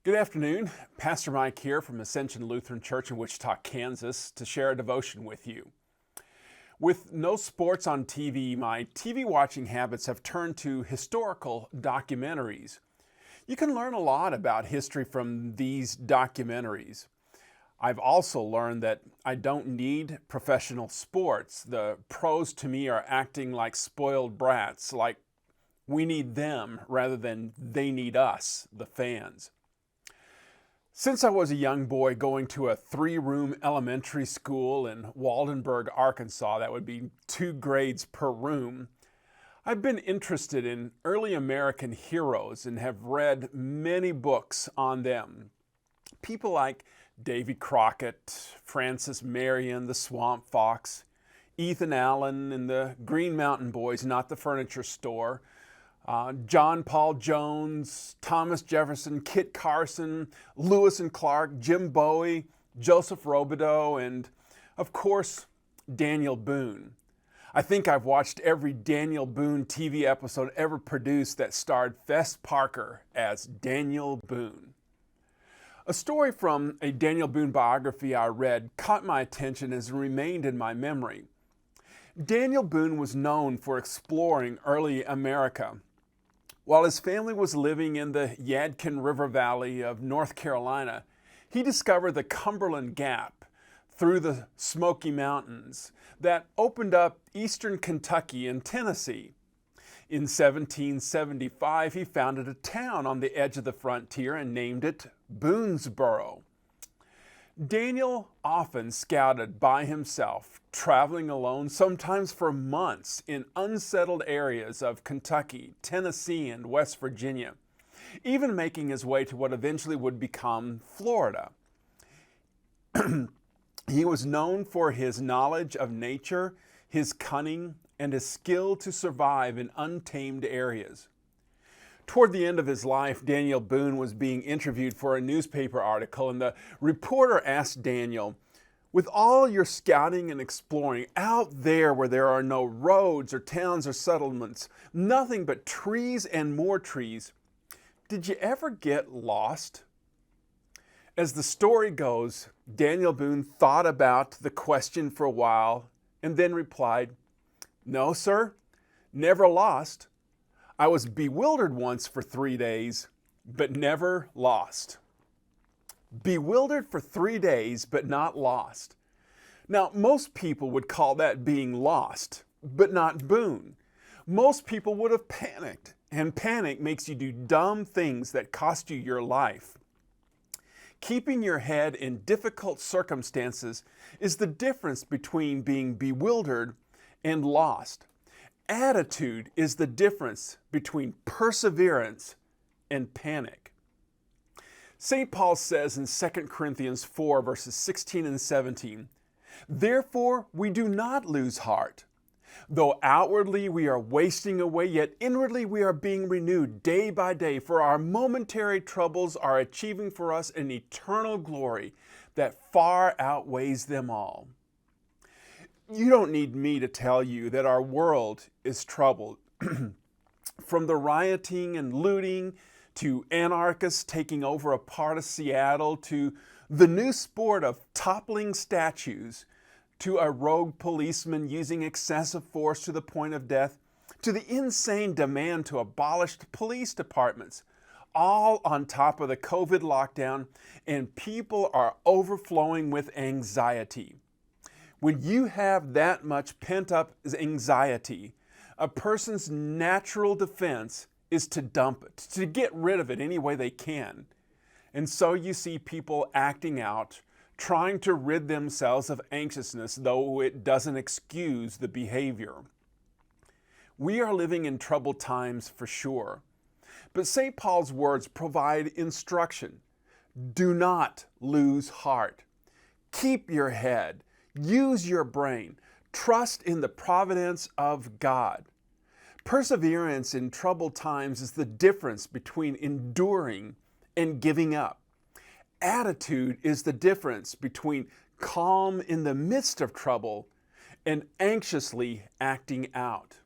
Good afternoon. Pastor Mike here from Ascension Lutheran Church in Wichita, Kansas, to share a devotion with you. With no sports on TV, my TV watching habits have turned to historical documentaries. You can learn a lot about history from these documentaries. I've also learned that I don't need professional sports. The pros to me are acting like spoiled brats, like we need them rather than they need us, the fans. Since I was a young boy going to a 3-room elementary school in Waldenburg, Arkansas, that would be 2 grades per room, I've been interested in early American heroes and have read many books on them. People like Davy Crockett, Francis Marion, the Swamp Fox, Ethan Allen and the Green Mountain Boys, not the furniture store, John Paul Jones, Thomas Jefferson, Kit Carson, Lewis and Clark, Jim Bowie, Joseph Robideau, and, of course, Daniel Boone. I think I've watched every Daniel Boone TV episode ever produced that starred Fess Parker as Daniel Boone. A story from a Daniel Boone biography I read caught my attention and has remained in my memory. Daniel Boone was known for exploring early America. While his family was living in the Yadkin River Valley of North Carolina, he discovered the Cumberland Gap through the Smoky Mountains that opened up eastern Kentucky and Tennessee. In 1775, he founded a town on the edge of the frontier and named it Boonesboro. Daniel often scouted by himself, traveling alone, sometimes for months, in unsettled areas of Kentucky, Tennessee, and West Virginia, even making his way to what eventually would become Florida. He was known for his knowledge of nature, his cunning, and his skill to survive in untamed areas. Toward the end of his life, Daniel Boone was being interviewed for a newspaper article, and the reporter asked Daniel, "With all your scouting and exploring out there where there are no roads or towns or settlements, nothing but trees and more trees, did you ever get lost?" As the story goes, Daniel Boone thought about the question for a while and then replied, "No, sir, never lost. I was bewildered once for 3 days, but never lost." Bewildered for 3 days, but not lost. Now, most people would call that being lost, but not Boone. Most people would have panicked, and panic makes you do dumb things that cost you your life. Keeping your head in difficult circumstances is the difference between being bewildered and lost. Attitude is the difference between perseverance and panic. St. Paul says in 2 Corinthians 4, verses 16 and 17, "Therefore we do not lose heart. Though outwardly we are wasting away, yet inwardly we are being renewed day by day, for our momentary troubles are achieving for us an eternal glory that far outweighs them all." You don't need me to tell you that our world is troubled. From the rioting and looting to anarchists taking over a part of Seattle to the new sport of toppling statues to a rogue policeman using excessive force to the point of death to the insane demand to abolish the police departments, all on top of the COVID lockdown, and people are overflowing with anxiety. When you have that much pent-up anxiety, a person's natural defense is to dump it, to get rid of it any way they can. And so you see people acting out, trying to rid themselves of anxiousness, though it doesn't excuse the behavior. We are living in troubled times for sure. But St. Paul's words provide instruction. Do not lose heart. Keep your head. Use your brain. Trust in the providence of God. Perseverance in troubled times is the difference between enduring and giving up. Attitude is the difference between calm in the midst of trouble and anxiously acting out.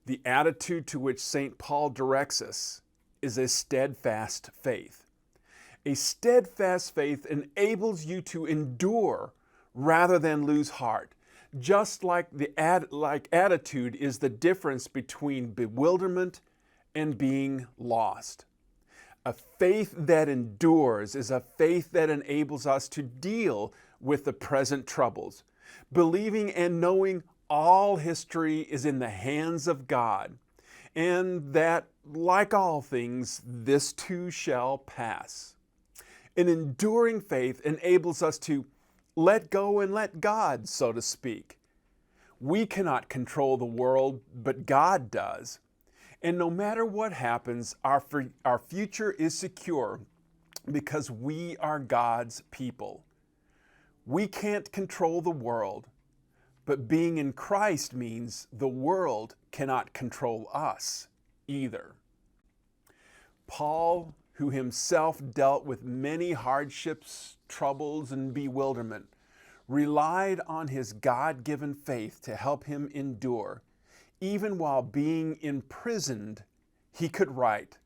The attitude to which St. Paul directs us is a steadfast faith. A steadfast faith enables you to endure rather than lose heart. Just like attitude is the difference between bewilderment and being lost. A faith that endures is a faith that enables us to deal with the present troubles, believing and knowing all history is in the hands of God, and that, like all things, this too shall pass. An enduring faith enables us to let go and let God, so to speak. We cannot control the world, but God does. And no matter what happens, our future is secure because we are God's people. We can't control the world, but being in Christ means the world cannot control us either. Paul, who himself dealt with many hardships, troubles, and bewilderment, relied on his God-given faith to help him endure. Even while being imprisoned, he could write,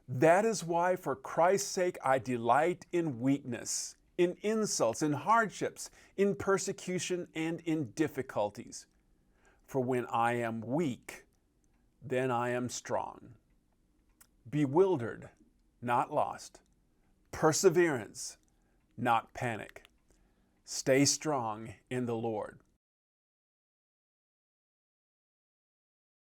"That is why for Christ's sake I delight in weakness, in insults, in hardships, in persecution, and in difficulties. For when I am weak, then I am strong." Bewildered, not lost. Perseverance, not panic. Stay strong in the Lord.